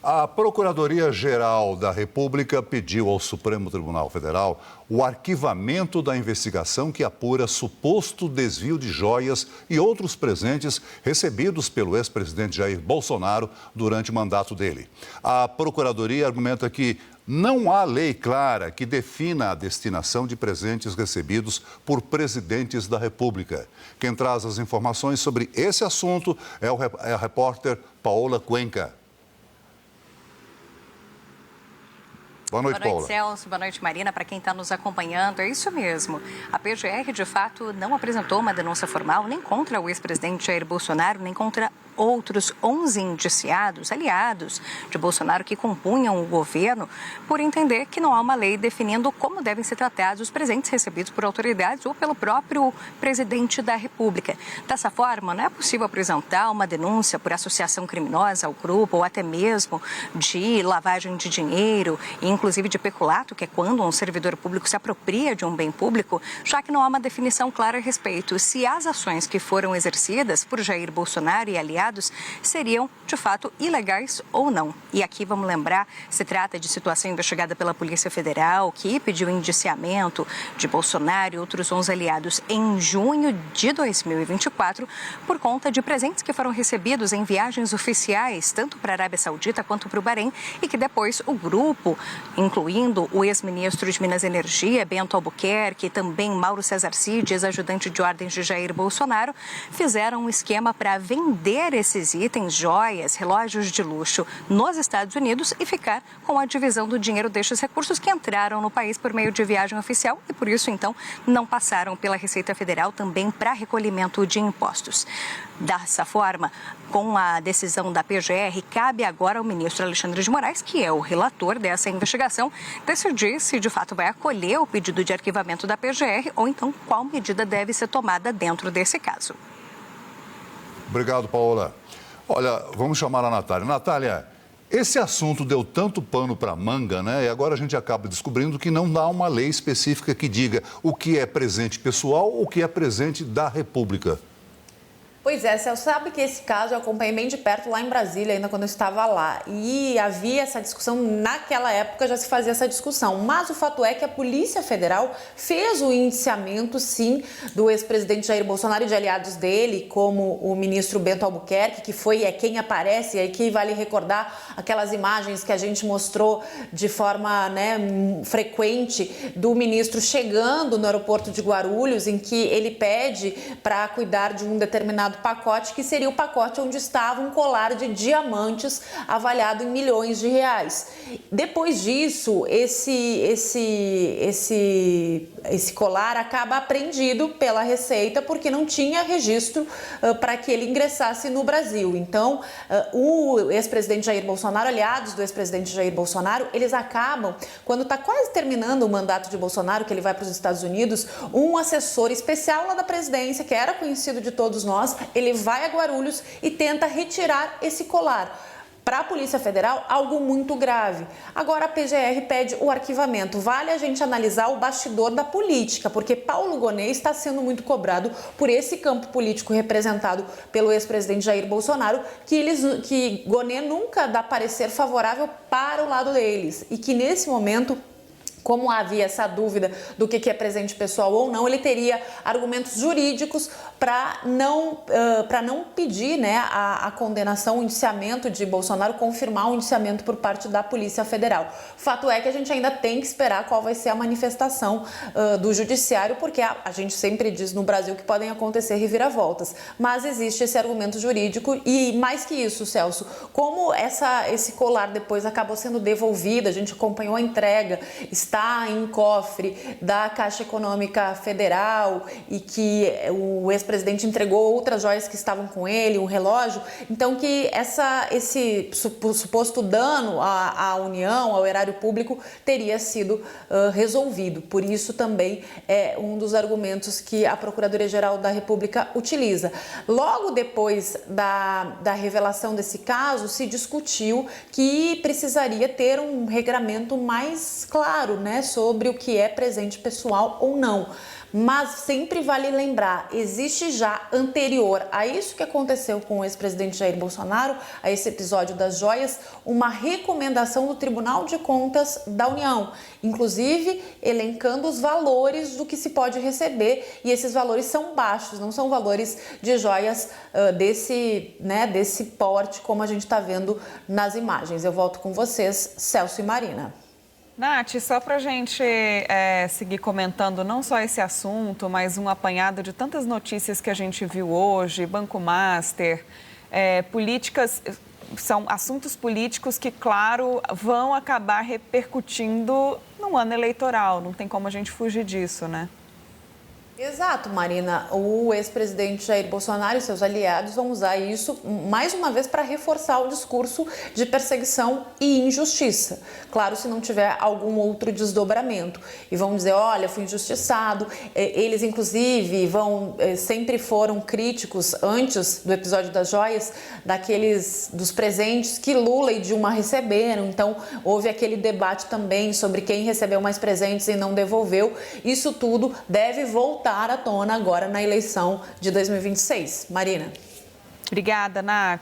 A Procuradoria-Geral da República pediu ao Supremo Tribunal Federal o arquivamento da investigação que apura suposto desvio de joias e outros presentes recebidos pelo ex-presidente Jair Bolsonaro durante o mandato dele. A Procuradoria argumenta que não há lei clara que defina a destinação de presentes recebidos por presidentes da República. Quem traz as informações sobre esse assunto é a repórter Paola Cuenca. Boa noite, Paola. Boa noite, Celso. Boa noite, Marina. Para quem está nos acompanhando, é isso mesmo. A PGR, de fato, não apresentou uma denúncia formal nem contra o ex-presidente Jair Bolsonaro, nem contra outros 11 indiciados, aliados de Bolsonaro, que compunham o governo, por entender que não há uma lei definindo como devem ser tratados os presentes recebidos por autoridades ou pelo próprio presidente da República. Dessa forma, não é possível apresentar uma denúncia por associação criminosa ao grupo ou até mesmo de lavagem de dinheiro e inclusive de peculato, que é quando um servidor público se apropria de um bem público, já que não há uma definição clara a respeito se as ações que foram exercidas por Jair Bolsonaro e aliados seriam, de fato, ilegais ou não. E aqui, vamos lembrar, se trata de situação investigada pela Polícia Federal, que pediu indiciamento de Bolsonaro e outros 11 aliados em junho de 2024, por conta de presentes que foram recebidos em viagens oficiais, tanto para a Arábia Saudita quanto para o Bahrein, e que depois o grupo, incluindo o ex-ministro de Minas e Energia, Bento Albuquerque, e também Mauro César Cid, ex-ajudante de ordens de Jair Bolsonaro, fizeram um esquema para vender esses itens, joias, relógios de luxo nos Estados Unidos e ficar com a divisão do dinheiro destes recursos que entraram no país por meio de viagem oficial e por isso então não passaram pela Receita Federal também para recolhimento de impostos. Dessa forma, com a decisão da PGR, cabe agora ao ministro Alexandre de Moraes, que é o relator dessa investigação, decidir se de fato vai acolher o pedido de arquivamento da PGR ou então qual medida deve ser tomada dentro desse caso. Obrigado, Paola. Olha, vamos chamar a Natália. Natália, esse assunto deu tanto pano para manga, né? E agora a gente acaba descobrindo que não dá uma lei específica que diga o que é presente pessoal ou o que é presente da República. Pois é, Celso, sabe que esse caso eu acompanhei bem de perto lá em Brasília, ainda quando eu estava lá. E havia essa discussão, naquela época já se fazia essa discussão. Mas o fato é que a Polícia Federal fez o indiciamento, sim, do ex-presidente Jair Bolsonaro e de aliados dele, como o ministro Bento Albuquerque, que é quem aparece, e aqui vale recordar aquelas imagens que a gente mostrou de forma frequente do ministro chegando no aeroporto de Guarulhos, em que ele pede para cuidar de um determinado pacote, que seria o pacote onde estava um colar de diamantes avaliado em milhões de reais. Depois disso, esse colar acaba apreendido pela Receita porque não tinha registro para que ele ingressasse no Brasil. Então, o ex-presidente Jair Bolsonaro, aliados do ex-presidente Jair Bolsonaro, eles acabam, quando está quase terminando o mandato de Bolsonaro, que ele vai para os Estados Unidos, um assessor especial lá da presidência, que era conhecido de todos nós, ele vai a Guarulhos e tenta retirar esse colar. Para a Polícia Federal, algo muito grave. Agora a PGR pede o arquivamento. Vale a gente analisar o bastidor da política, porque Paulo Gonet está sendo muito cobrado por esse campo político representado pelo ex-presidente Jair Bolsonaro, que Gonet nunca dá parecer favorável para o lado deles e que nesse momento, como havia essa dúvida do que é presente pessoal ou não, ele teria argumentos jurídicos para não pedir a condenação, o indiciamento de Bolsonaro, confirmar o indiciamento por parte da Polícia Federal. Fato é que a gente ainda tem que esperar qual vai ser a manifestação do Judiciário, porque a gente sempre diz no Brasil que podem acontecer reviravoltas, mas existe esse argumento jurídico e, mais que isso, Celso, como esse colar depois acabou sendo devolvido, a gente acompanhou a entrega, está em cofre da Caixa Econômica Federal e que o ex-presidente entregou outras joias que estavam com ele, um relógio, então que esse suposto dano à União, ao erário público, teria sido resolvido. Por isso também é um dos argumentos que a Procuradoria-Geral da República utiliza. Logo depois da revelação desse caso, se discutiu que precisaria ter um regramento mais claro, sobre o que é presente pessoal ou não. mas sempre vale lembrar, existe já anterior a isso que aconteceu com o ex-presidente Jair Bolsonaro, a esse episódio das joias, uma recomendação do Tribunal de Contas da União, inclusive elencando os valores do que se pode receber, e esses valores são baixos, não são valores de joias desse porte como a gente está vendo nas imagens. Eu volto com vocês, Celso e Marina. Nath, só para a gente seguir comentando não só esse assunto, mas um apanhado de tantas notícias que a gente viu hoje, Banco Master, políticas, são assuntos políticos que, claro, vão acabar repercutindo no ano eleitoral, não tem como a gente fugir disso, né? Exato, Marina. O ex-presidente Jair Bolsonaro e seus aliados vão usar isso mais uma vez para reforçar o discurso de perseguição e injustiça. Claro, se não tiver algum outro desdobramento. E vão dizer, olha, fui injustiçado. Eles, inclusive, sempre foram críticos, antes do episódio das joias, dos presentes que Lula e Dilma receberam. Então, houve aquele debate também sobre quem recebeu mais presentes e não devolveu. Isso tudo deve voltar à tona agora na eleição de 2026. Marina. Obrigada, Nath.